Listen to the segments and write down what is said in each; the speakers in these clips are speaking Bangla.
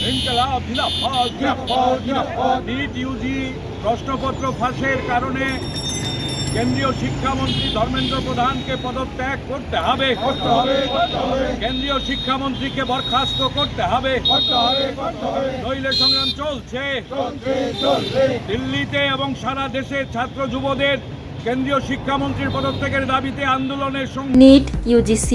ইনকলাব জিন্দাবাদ। নিট ইউজি প্রশ্নপত্র ফাঁসের কারণে কেন্দ্রীয় শিক্ষামন্ত্রী ধর্মেন্দ্র প্রধানকে পদত্যাগ করতে হবে। কেন্দ্রীয় শিক্ষামন্ত্রীকে বরখাস্ত করতে হবে। নইলে সংগ্রাম চলছে দিল্লিতে এবং সারা দেশে ছাত্র যুবদের কেন্দ্রীয় শিক্ষামন্ত্রীর পদত্যাগের দাবিতে আন্দোলনের সঙ্গে NEET UGC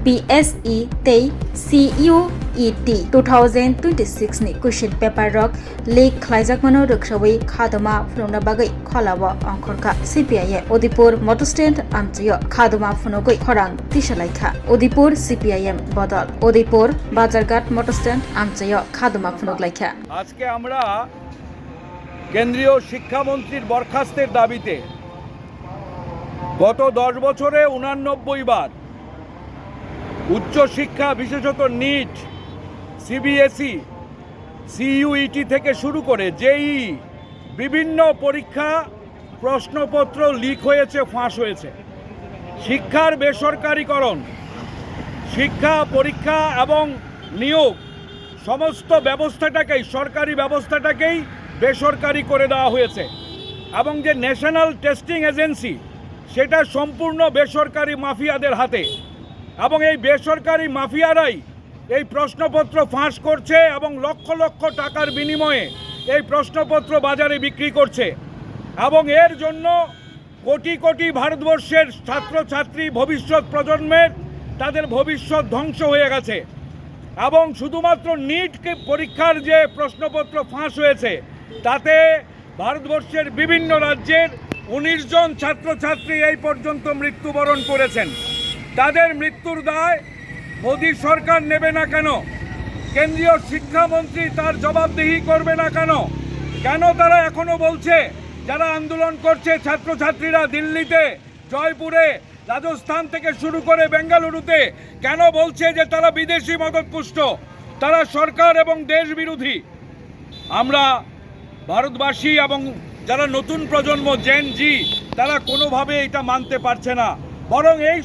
BSE tei CUET 2026 ni question paper rok leak khlaijakmano roksawi khadama phunokna bagai kholawa angkhorka CPIM Odipur motor stand amtriyo khadama phunogoi khorang tisalaikha Odipur CPIM bodol Odipur Bazarghat motor stand amtriyo khadama phunoklaikha আজকে আমরা কেন্দ্রীয় শিক্ষামন্ত্রীর বরখাস্তের দাবিতে গত 10 বছরে 89 বার উচ্চশিক্ষা বিশেষত নিট সিবিএসই সিইউইটি থেকে শুরু করে জেই বিভিন্ন পরীক্ষা প্রশ্নপত্র লিক হয়েছে, ফাঁস হয়েছে। শিক্ষার বেসরকারীকরণ, শিক্ষা পরীক্ষা এবং নিয়োগ সমস্ত ব্যবস্থাটাকেই সরকারি ব্যবস্থাটাকেই বেসরকারি করে দেওয়া হয়েছে এবং যে ন্যাশনাল টেস্টিং এজেন্সি সেটা সম্পূর্ণ বেসরকারি মাফিয়াদের হাতে এবং এই বেসরকারি মাফিয়ারাই এই প্রশ্নপত্র ফাঁস করছে এবং লক্ষ লক্ষ টাকার বিনিময়ে এই প্রশ্নপত্র বাজারে বিক্রি করছে এবং এর জন্য কোটি কোটি ভারতবর্ষের ছাত্রছাত্রী ভবিষ্যৎ প্রজন্মের তাদের ভবিষ্যৎ ধ্বংস হয়ে গেছে এবং শুধুমাত্র নিট পরীক্ষার যে প্রশ্নপত্র ফাঁস হয়েছে তাতে ভারতবর্ষের বিভিন্ন রাজ্যের 19 জন ছাত্রছাত্রী এই পর্যন্ত মৃত্যুবরণ করেছেন। তাদের মৃত্যুর দায় মোদী সরকার নেবে না কেন? কেন্দ্রীয় শিক্ষামন্ত্রী তার জবাবদিহি করবে না কেন? কেন তারা এখনো বলছে, যারা আন্দোলন করছে ছাত্রছাত্রীরা দিল্লিতে, জয়পুরে, রাজস্থান থেকে শুরু করে বেঙ্গালুরুতে, কেন বলছে যে তারা বিদেশি মদতপুষ্ট, তারা সরকার এবং দেশ বিরোধী? আমরা ভারতবাসী এবং যারা নতুন প্রজন্ম জেন জি তারা কোনোভাবে এটা মানতে পারছে না, বরং এই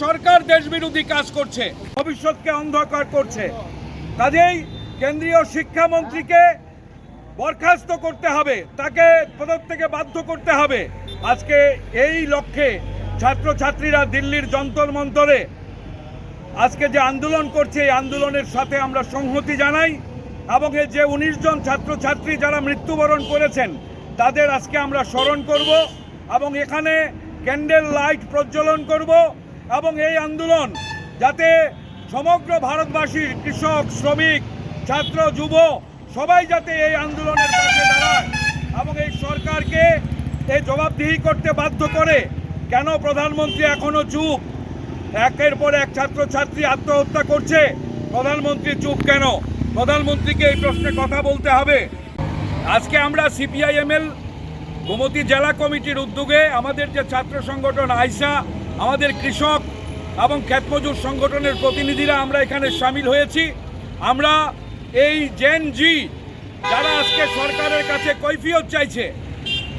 সরকার দেশ বিরোধী কাজ করছে, ভবিষ্যৎকে অন্ধকার করছে। কাজেই কেন্দ্রীয় শিক্ষামন্ত্রীকে বরখাস্ত করতে হবে, তাকে পদত্যাগে বাধ্য করতে হবে। আজকে এই লক্ষ্যে ছাত্রছাত্রীরা দিল্লির যন্তর মন্তরে আজকে যে আন্দোলন করছে এই আন্দোলনের সাথে আমরা সংহতি জানাই এবং এই যে 19 জন ছাত্রছাত্রী যারা মৃত্যুবরণ করেছেন তাদের আজকে আমরা স্মরণ করব এবং এখানে ক্যান্ডেল লাইট প্রজ্বলন করব এবং এই আন্দোলন যাতে সমগ্র ভারতবাসীর কৃষক, শ্রমিক, ছাত্র, যুব সবাই যাতে এই আন্দোলনের পাশে দাঁড়ায় এবং এই সরকারকে এই জবাবদিহি করতে বাধ্য করে। কেন প্রধানমন্ত্রী এখনো চুপ? একের পর এক ছাত্রছাত্রী আত্মহত্যা করছে, প্রধানমন্ত্রী চুপ কেন? প্রধানমন্ত্রীকে এই প্রশ্নে কথা বলতে হবে। আজকে আমরা সিপিআইএমএল গোমতী জেলা কমিটির উদ্যোগে আমাদের যে ছাত্র সংগঠন আইসা, আমাদের কৃষক এবং ক্ষেতমজুর সংগঠনের প্রতিনিধিরা আমরা এখানে সামিল হয়েছি। আমরা এই জেন জি যারা আজকে সরকারের কাছে কৈফিয়ত চাইছে,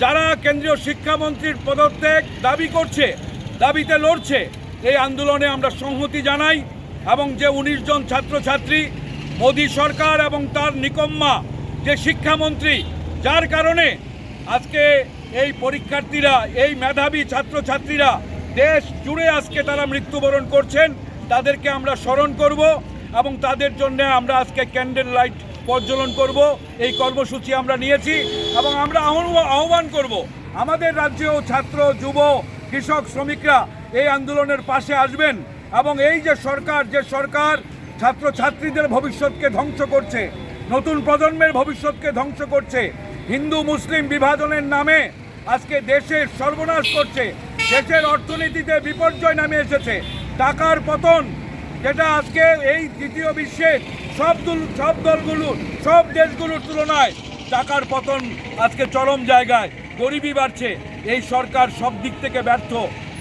যারা কেন্দ্রীয় শিক্ষামন্ত্রীর পদত্যাগ দাবি করছে, দাবিতে লড়ছে, এই আন্দোলনে আমরা সংহতি জানাই এবং যে 19 জন ছাত্রছাত্রী মোদী সরকার এবং তার নিকম্মা যে শিক্ষামন্ত্রী, যার কারণে আজকে এই পরীক্ষার্থীরা, এই মেধাবী ছাত্রছাত্রীরা দেশ জুড়ে আজকে তারা মৃত্যুবরণ করছেন, তাদেরকে আমরা স্মরণ করব এবং তাদের জন্য আমরা আজকে ক্যান্ডেল লাইট প্রজ্বলন করব। এই কর্মসূচি আমরা নিয়েছি এবং আমরা আহ্বান করব আমাদের রাজ্যেও ছাত্র, যুব, কৃষক, শ্রমিকরা এই আন্দোলনের পাশে আসবেন এবং এই যে সরকার ছাত্রছাত্রীদের ভবিষ্যৎকে ধ্বংস করছে, নতুন প্রজন্মের ভবিষ্যৎকে ধ্বংস করছে, হিন্দু মুসলিম বিভাজনের নামে আজকে দেশের সর্বনাশ করছে, দেশের অর্থনীতিতে বিপর্যয় নামে এসেছে, টাকার পতন, যেটা আজকে এই তৃতীয় বিশ্বের সব দলগুলো, সব দেশগুলোর তুলনায় টাকার পতন আজকে চরম জায়গায়, গরিবি বাড়ছে। এই সরকার সব দিক থেকে ব্যর্থ।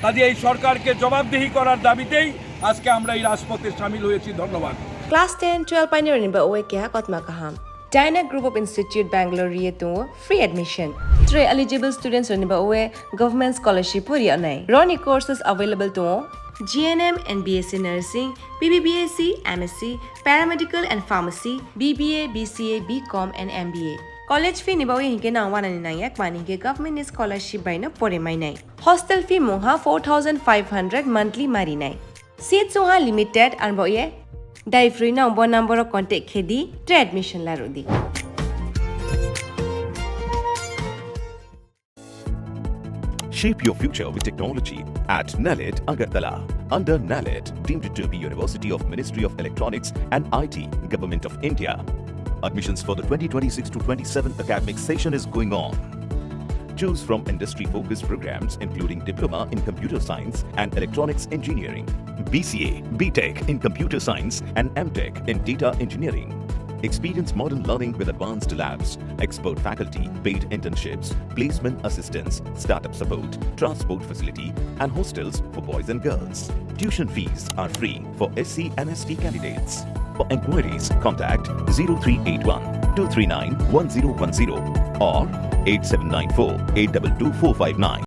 কাজে এই সরকারকে জবাবদিহি করার দাবিতেই আজকে আমরা এই রাজপথে সামিল হয়েছি। ধন্যবাদ। Class 10, 12 pioneer ni ba oe kya kotma kaham. China Group of Institute Bangalore to free admission. 3 eligible students ni ba oe government scholarship puri anai. Roni courses available to GNM and BSc Nursing, BBBSc, MSc, Paramedical and Pharmacy, BBA, BCA, BCom and MBA. College fee ni bawi hinke na wana ni na yak mani ke government scholarship by na pore mai nai. Hostel fee moha 4,500 monthly mari nai. Seats oha limited and bawi dai free na umbo number of contact khedi tre admission la rodi. Shape your future with technology at NALED Agartala. Under NALED, deemed to be University of Ministry of Electronics and IT, Government of India. Admissions for the 2026-27 academic session is going on. Choose from industry-focused programs including Diploma in Computer Science and Electronics Engineering, BCA, BTech in Computer Science and MTech in Data Engineering. Experience modern learning with advanced labs, expert faculty, paid internships, placement assistance, startup support, transport facility, and hostels for boys and girls. Tuition fees are free for SC and ST candidates. For enquiries, contact 0381 239 1010 or 8794 822 459.